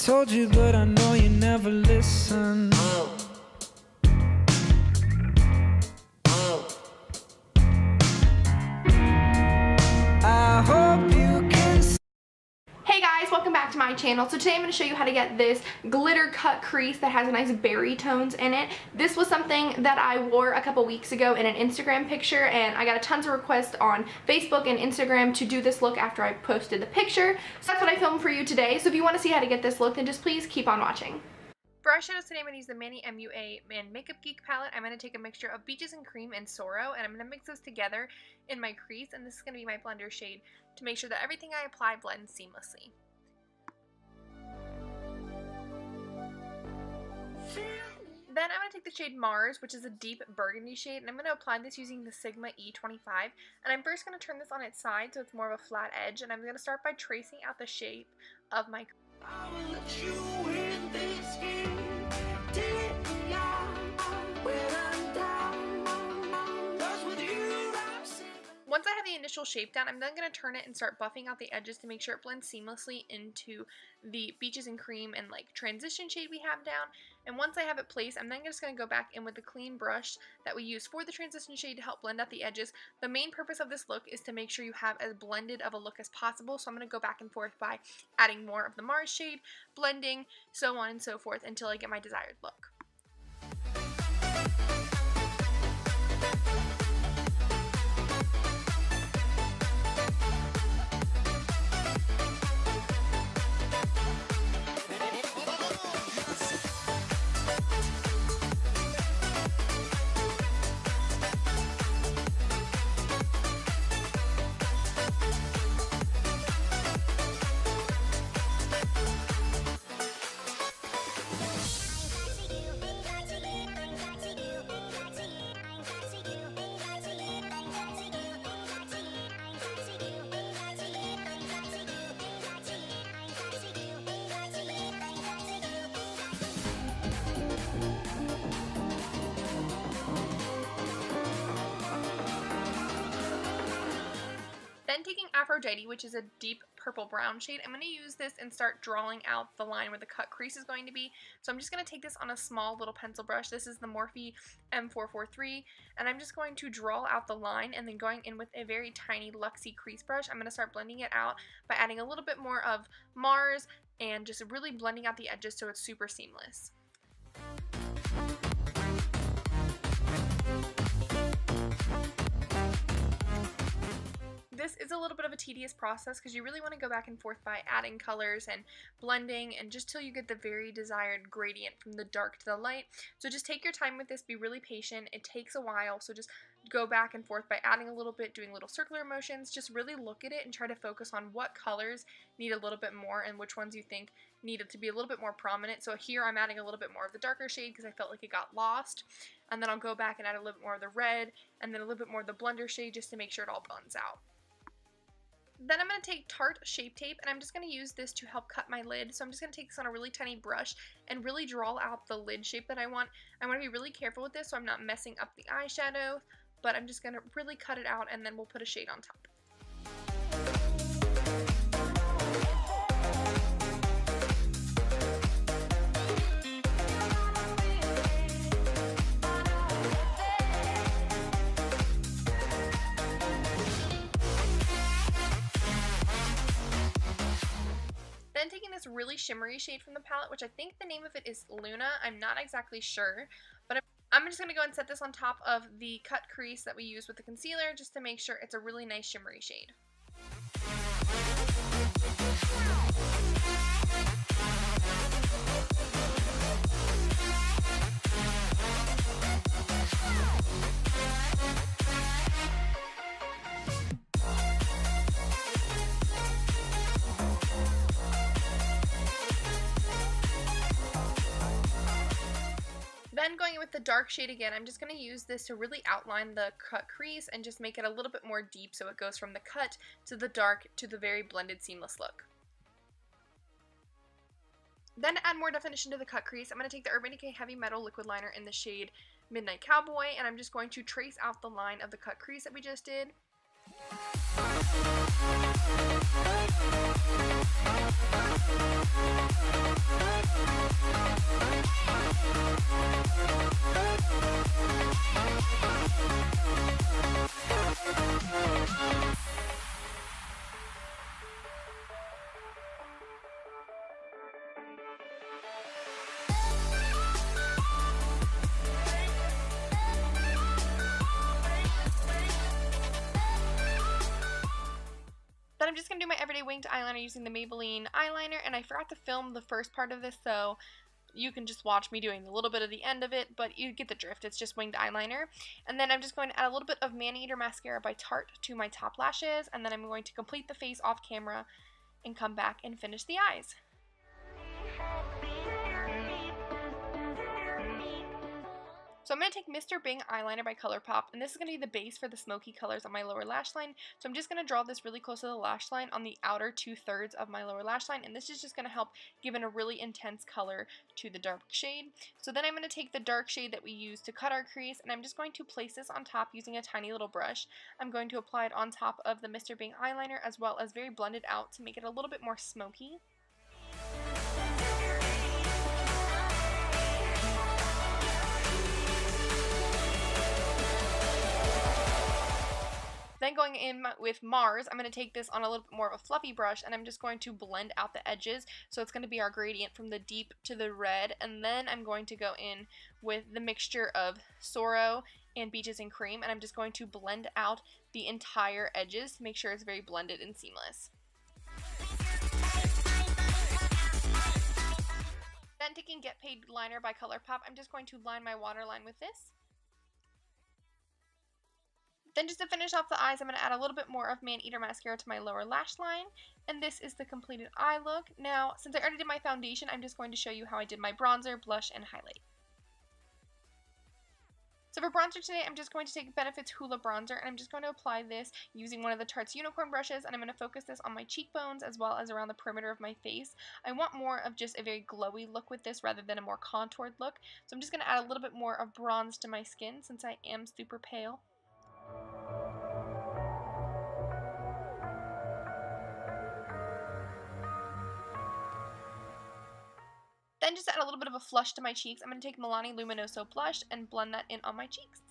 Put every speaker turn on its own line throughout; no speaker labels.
told you, but I know you never listen. I hope you can.
Hey guys, welcome back to my channel. So today I'm going to show you how to get this glitter cut crease that has nice berry tones in it. This was something that I wore a couple weeks ago in an Instagram picture, and I got tons of requests on Facebook and Instagram to do this look after I posted the picture. So that's what I filmed for you today. So if you want to see how to get this look, then just please keep on watching. For eyeshadows today, I'm going to use the Manny MUA and Makeup Geek palette. I'm going to take a mixture of Beaches and Cream and Sorrow, and I'm going to mix those together in my crease, and this is going to be my blender shade to make sure that everything I apply blends seamlessly. Then I'm going to take the shade Mars, which is a deep burgundy shade, and I'm going to apply this using the Sigma E25. And I'm first going to turn this on its side so it's more of a flat edge, and I'm going to start by tracing out the shape of my crease. Once I have the initial shape down, I'm then going to turn it and start buffing out the edges to make sure it blends seamlessly into the Beaches and Cream and like transition shade we have down. And once I have it placed, I'm then just going to go back in with the clean brush that we use for the transition shade to help blend out the edges. The main purpose of this look is to make sure you have as blended of a look as possible. So I'm going to go back and forth by adding more of the Mars shade, blending, so on and so forth until I get my desired look. Then taking Aphrodite, which is a deep purple brown shade, I'm going to use this and start drawing out the line where the cut crease is going to be. So I'm just going to take this on a small little pencil brush. This is the Morphe M443, and I'm just going to draw out the line, and then going in with a very tiny Luxie crease brush, I'm going to start blending it out by adding a little bit more of Mars and just really blending out the edges so it's super seamless. This is a little bit of a tedious process because you really want to go back and forth by adding colors and blending, and just till you get the very desired gradient from the dark to the light. So just take your time with this, be really patient. It takes a while, so just go back and forth by adding a little bit, doing little circular motions. Just really look at it and try to focus on what colors need a little bit more and which ones you think needed to be a little bit more prominent. So here I'm adding a little bit more of the darker shade because I felt like it got lost, and then I'll go back and add a little bit more of the red and then a little bit more of the blender shade just to make sure it all blends out. Then I'm going to take Tarte Shape Tape, and I'm just going to use this to help cut my lid. So I'm just going to take this on a really tiny brush and really draw out the lid shape that I want. I want to be really careful with this so I'm not messing up the eyeshadow, but I'm just going to really cut it out, and then we'll put a shade on top. Then taking this really shimmery shade from the palette, which I think the name of it is Luna, I'm not exactly sure, but I'm just going to go and set this on top of the cut crease that we use with the concealer just to make sure it's a really nice shimmery shade. Then going in with the dark shade again, I'm just going to use this to really outline the cut crease and just make it a little bit more deep so it goes from the cut to the dark to the very blended seamless look. Then to add more definition to the cut crease, I'm going to take the Urban Decay Heavy Metal Liquid Liner in the shade Midnight Cowboy, and I'm just going to trace out the line of the cut crease that we just did. Then I'm just going to do my everyday winged eyeliner using the Maybelline eyeliner, and I forgot to film the first part of this, so you can just watch me doing a little bit of the end of it, but you get the drift. It's just winged eyeliner. And then I'm just going to add a little bit of Man-Eater mascara by Tarte to my top lashes, and then I'm going to complete the face off camera and come back and finish the eyes. So I'm going to take Mr. Bing eyeliner by ColourPop, and this is going to be the base for the smoky colors on my lower lash line. So I'm just going to draw this really close to the lash line on the outer 2/3 of my lower lash line, and this is just going to help give in a really intense color to the dark shade. So then I'm going to take the dark shade that we use to cut our crease, and I'm just going to place this on top using a tiny little brush. I'm going to apply it on top of the Mr. Bing eyeliner as well as very blend it out to make it a little bit more smoky. Then going in with Mars, I'm going to take this on a little bit more of a fluffy brush, and I'm just going to blend out the edges. So it's going to be our gradient from the deep to the red, and then I'm going to go in with the mixture of Sorrow and Beaches and Cream, and I'm just going to blend out the entire edges to make sure it's very blended and seamless. Then taking Get Paid liner by ColourPop, I'm just going to line my waterline with this. Then just to finish off the eyes, I'm going to add a little bit more of Man-Eater mascara to my lower lash line. And this is the completed eye look. Now, since I already did my foundation, I'm just going to show you how I did my bronzer, blush, and highlight. So for bronzer today, I'm just going to take Benefit's Hoola Bronzer, and I'm just going to apply this using one of the Tarte's Unicorn brushes, and I'm going to focus this on my cheekbones as well as around the perimeter of my face. I want more of just a very glowy look with this rather than a more contoured look. So I'm just going to add a little bit more of bronze to my skin since I am super pale. Then just add a little bit of a flush to my cheeks. I'm going to take Milani Luminoso blush and blend that in on my cheeks.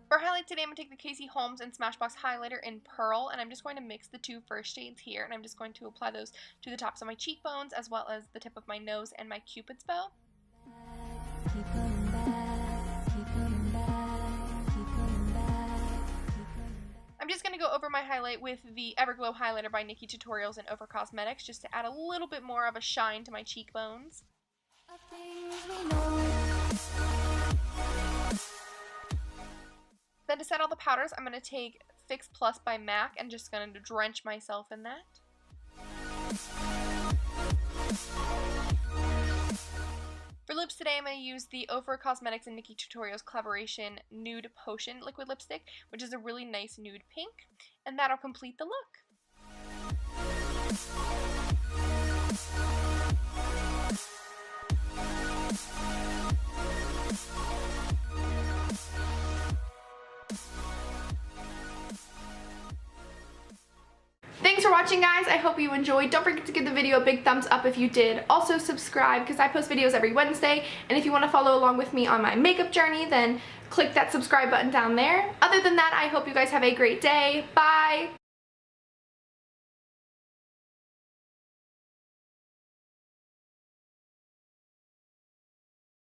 For highlight today, I'm going to take the Casey Holmes and Smashbox highlighter in Pearl, and I'm just going to mix the two first shades here, and I'm just going to apply those to the tops of my cheekbones as well as the tip of my nose and my Cupid's bow. I'm just going to go over my highlight with the Everglow highlighter by Nikkie Tutorials and Over Cosmetics just to add a little bit more of a shine to my cheekbones. Then to set all the powders, I'm going to take Fix Plus by MAC and just going to drench myself in that. For lips today, I'm going to use the Over Cosmetics and Nikkie Tutorials collaboration Nude Potion liquid lipstick, which is a really nice nude pink, and that'll complete the look. Thanks for watching, guys. I hope you enjoyed. Don't forget to give the video a big thumbs up if you did. Also subscribe because I post videos every Wednesday, and if you want to follow along with me on my makeup journey, then click that subscribe button down there. Other than that, I hope you guys have a great day. Bye!